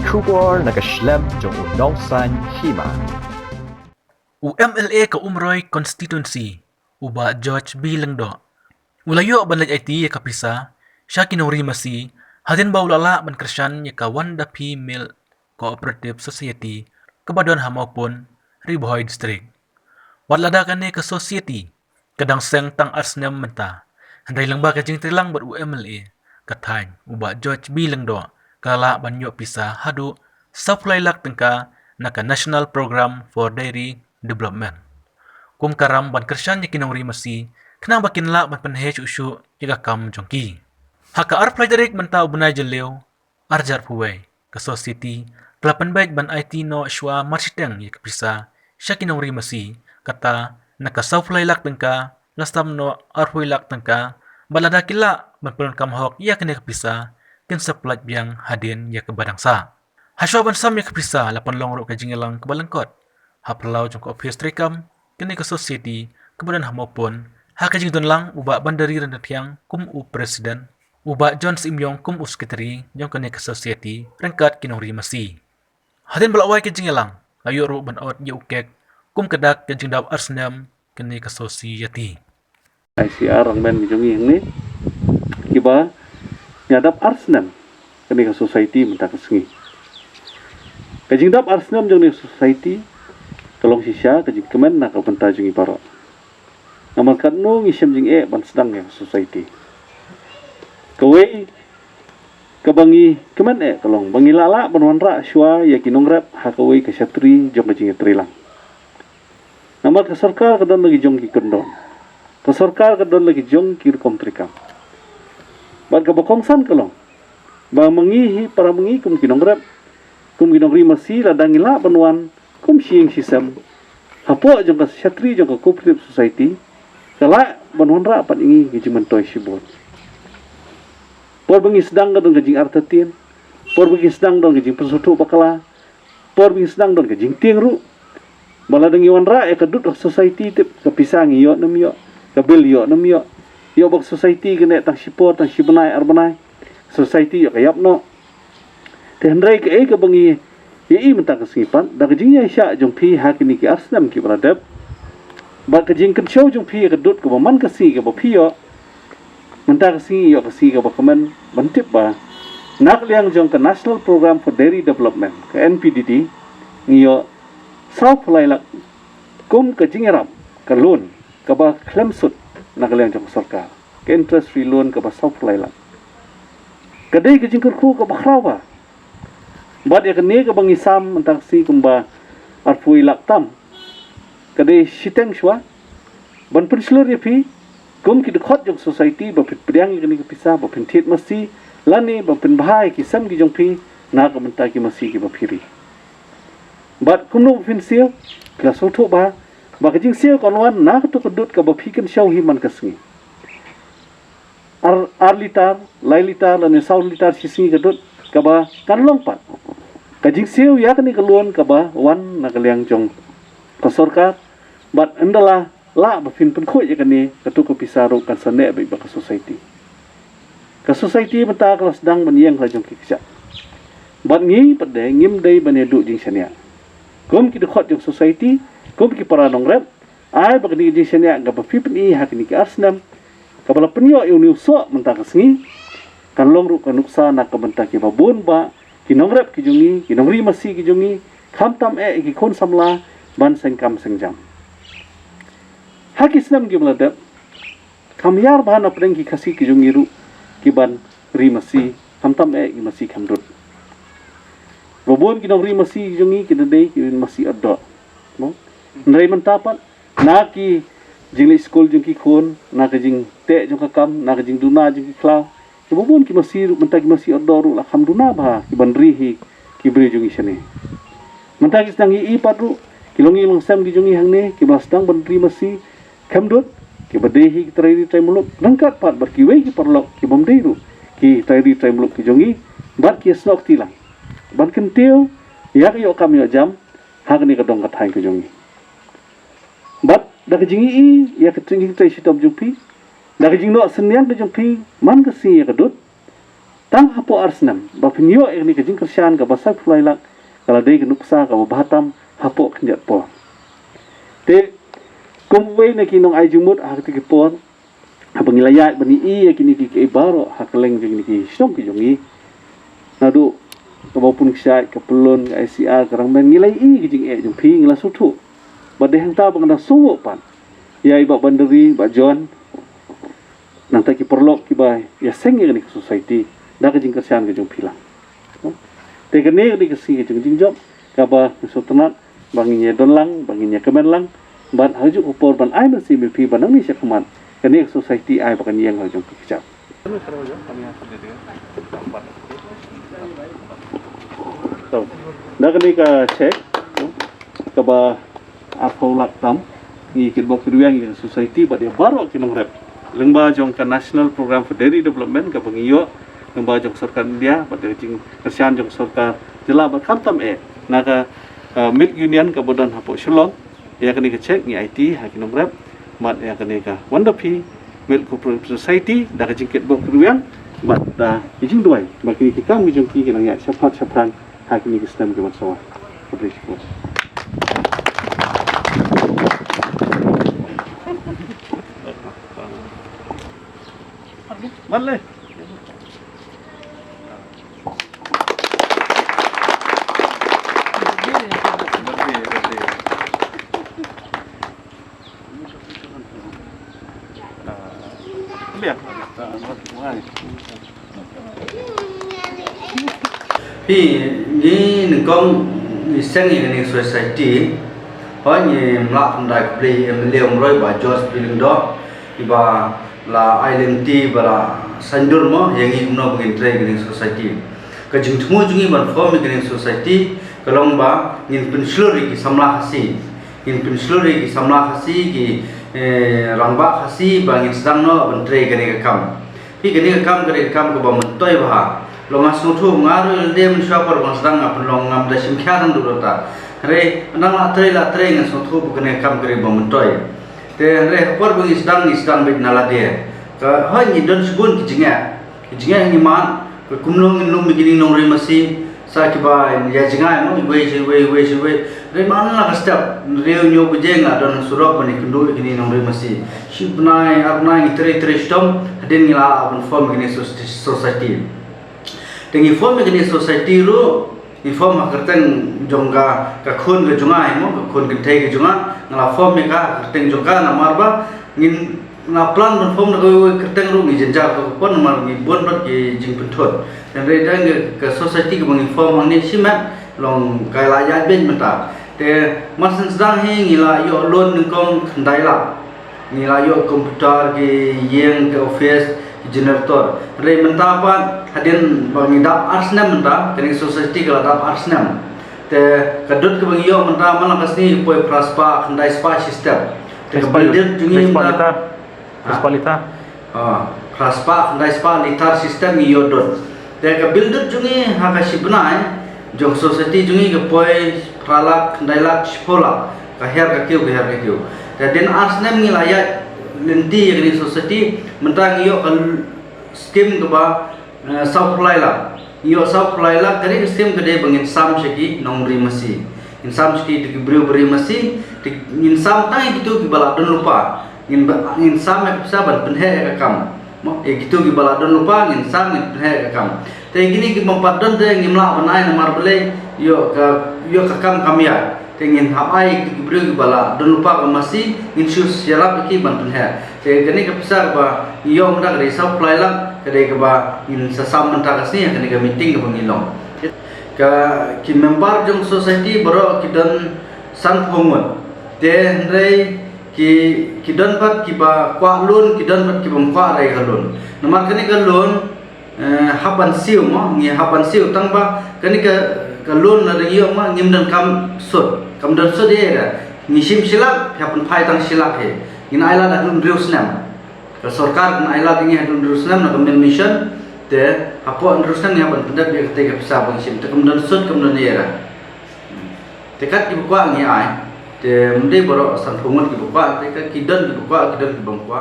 Kubor nakaslem jong unongsan hima. UMLA ka Umroy Constituency, uba George B. Lengdo. Ulayo banlay IT ya kapisa, siya kinuri masi, hadin ba ulala ban Krisyan ya ka Wanda P. Mill Cooperative Society, kabadon hamopon, Ribohoy District. Walada ka ni ka society, kadang seng tang arsnem menta, handay lang ba kajing trilang bat UMLA, kathain, uba George B. Lengdo, kala banyo pisa hadu, sa fulaylak tengka, naka National Program for Dairy Development. Kum karam ban Krisyan ya kinuri masi, kenang bakin la ban panhej usyu yaga kam jongki. Haka arplay direk menta ubunay jelew, arjar puway, ka society, kelapan baik ban IT no shwa marsiteng ya kapisa, siya kinuri masi, kata nakasawflay lak tengka, lastam no arpuy lak tengka, balada kila ban pelon kamhok ya kini kapisa, kinsa plat biang hadin ya kebadangsa. Haswa ban sam ya kapisa, lapan longrok kajingilang kebalangkot, haplaw jong ka office trikam, kini ka society, kemudian hamopon, hakajing don lang uba bandari rendatiyang kum u presiden, uba John Simyong kum u sekretary, jong kini ka society, rengkat kinuri masi. Hadin balaway kajing lang, ayo ro ban out ya ukek, kum kedak kajing daw arsnam, kini ka society. ICR ang men bijong yang ni kiba nyadap arsnam kini ka society menta kesengi kajing dap arsnam jong ni society tolong sisya kajing kemen nak benta jong iparo namal kadno ngisem jing ban sedang ya society kawe kabangi kemen tolong bangi lala banwanra syua ya kinongrap hakawe ka syatri jong kajing trilang namal ka sarkar kadon lagi jong ki kendon ka sarkar kadon lagi jong kir komtrikam bad ka bakongsan kalong ba mengihi para mengi kum kinongrap kum kinongri masi ladang ila banwan kum siing sisam hapo jong ka syatri jong ka cooperative society kala banwan ra pan ingi giji mentoy sibot por bengi sedang kadon gajing artatin por bengi sedang don gajing persotu bakala por bengi sedang don gajing tingru baladang iwan ra ya kadut society tip kapisang iyo namyo kabil yo namyo yo bak society kene tang sipor tang sibanai arbanai society yo kayap no tendrai ke ka bangi i mentang kesipan da kejingnya isya jong pi hakini ki arsnam ki beradab ba kejing kan show jong pi kadut ke man kesi ke ba pi yo mentang kesi yo kesi ke ba kemen bantip ba nak liang jong ke National Program for Dairy Development ke NPDD ngiyo South Lailak kum kejingeram ke loan ke ba claim suit nak liang jong sarkar ke interest free loan ke ba South Lailak kadai kejing kerku ke ba khrawa bad ya kene ke bangi sam mentang si kumba arpui laktam kadai siteng shwa ban penslur ya pi kum ki dekhot jong society ba priang kene ke pisah ba pentit masi lani ba pen bahai ki sam ki jong pi na ka menta ki masi ki ba phiri bad kumno pinsil kla soto ba kejing sil konwan na ka to kedut ka ba phiken shaw himan kasngi ar litar lai litar lani saul litar sisi kedut ka ba kan longpat kajing siu ya kani keluan ka ba wan na kaliang jong ka sarkar bat endala la ba fin pen khoi ya kani katu ko pisaru kan sane ba ka society menta kelas dang baniang la jong kiksa bat ngi pade ngim dei bane du jing sania kum ki dekhot jong society kum ki para nongrep ai ba kani jing sania ga ba fi pen i hakini ki arsnam ka bala penyo yu so menta kasngi kan long ru kan nuksa na ka menta ki babun ba kinongrep ki jungi kinongri masi ki jungi khamtam ki khon samla ban sengkam sengjam hakisnam gi meladap kamyar ban apreng ki khasi ki jungi ru ki ban ri masi khamtam ki masi khamdut robon kinongri masi ki jungi ki dei ki masi addo no ndai mentapat na ki jingli school jungi khon na ka jing te jong ka kam na ka jing duna jungi klau Kebubun ki masih mentagi masih adoru alhamdulillah bah ki bandri hi ki beri jungi sene. Mentagi sedang i padu kilongi langsam ki jungi hang ne ki sedang bandri masih kamdut ki badehi ki trairi trai muluk rangkat pat bar ki wei ki parlok ki bomdeiru ki trairi trai muluk ki jungi bar ki snok tilang. Bar kentiu ya ki yo kam yo jam hang ni kadong kathai ki jungi. Bat da ki jingi i ya ki tringi trai sitom jumpi da kajing no senyang ke jong pi man ke si kadut tang hapo arsnam ba pinyo ni kajing kersian ka basak fulai lak kala dei nuksa ka bahatam hapo khnjat po te kumwe na kinong ay jumut hakti ki pon habang ilayat bani i kini ki baro hakleng jing ni ki snom ki jongi nadu kabapun syai kapelon ICR karang ben ngilai i kijing jong pi ngila sutu ba dehang ta bang na sungo pan yai ba bandari ba John nang ta ki perlok ki ba ya seng ni society da kijing kersian ki jong pilang te kene ni ki jing job ka ba sotenat banginya donlang banginya kemenlang ban haju upor ban ai masih mipi banang ni syakuman kene society ai bakan yang haju kicap so dah kene ka check ka ba apau laktam ni kit bok ruang yang society ba dia baru kinong rep lengba jong ka national program for dairy development ka bangiyo lengba jong sarkar India ba dia jing kesian jong sarkar jela ba kamtam naga milk union ka bodan hapo shulong ya kene ka check ni IT ha kinong rep mat ya kene ka Wandapi milk cooperative society da ka jingkit bok ruang mat da jing duai ba kini ki kam jong ki kinang ya sapran ha kini ki stem ke mat sawa publish ko Malle Pi ni nengkong ni sengi ni society ho ni mlak ndai bli emlium roi ba George Bilindo iba la island ti bala sandur mo yang i kumno bengin trai ni society ka jing thmu jungi ban form ni society kalong ba ngin pensluri ki samla hasi ngin pensluri ki samla hasi ki rangba hasi ba ngin sedang no ban trai gani kam pi gani kam ko ba mentoi ba longa sutu ngaru dem shopper bang sedang apun long ngam da sim kharan du rota re nang la tre ngan sutu bukane kam kare bang mentoi te re por bang sedang bit nala de ka ha ni don subun kijinga ni man ko kumlong num begini nong re masi sa ki ba ya jinga mo we re man la step re nyo bujenga don surok bani kundu gini nong re masi shipnai apnai tre stom den ngila apun form gini society tengi form gini society ru inform akerteng jongga ka khun ke junga mo ka khun ke thai ke junga ngala form me ka akerteng jongga na marba ngin na plan don form na ko kerteng ru ni jenja ko pon mar ni bon bat ki jing puthot dan re dang ke society ke bang inform ni simat long kai la ya ben mata te masan sedang he ngila yo lon ngkong khandai la ngila yo komputer ke yeng ke office generator re mentapan hadin bangidap arsnam menta kini society kala dap arsnam te kadut ke bangiyo menta mana kasni poi praspa khandai spa system te baldir jungi menta praspa khandai spa litar system iyo dot te ka builder jungi haka sibnai jong society jungi ke poi pralak khandai lak spola ka her ka kiu te den arsnam ngilaya lenti kini society mentang iyo skim ke ba supply la iyo supply la kari skim ke de bangin sam shiki nongri masi in sam shiki de bri masi in sam tai gitu ki bala don lupa in sam ek saban penhe ka kam mo e gitu ki bala don lupa in sam ek penhe ka kam te gini ki mempadon de ngimla banai namar bele yo ka kam kamya tengin hapai ki bri ki bala don lupa ka masi in shoes yarap ki ban penhe te gani ka pisar ba iyo menda dari supply lang kedai ke ba in sesam menta kasni kene ke meeting ke pengilong ka ki member jong society bro ki don san phongon te ndai ki don pat ki ba kwa lun ki don pat ki bang kwa rai galun namar kene ke lun haban siu mo ngi haban siu tang ba kene ke lun na iyo ma ngim dan kam dan sud ye ga ngi sim silap hapan phai tang silap he in aila da dun riusnam ka sarkar kan aila dingi hadun riusnam na kemen mission te hapo riusnam ni hapan pendak dia ketika bisa bang sim te kemudian sud kemudian era te kat ki kwa ngi ai te mende boro san phungot ki kwa te ka kidan ki kwa kidan ki bang kwa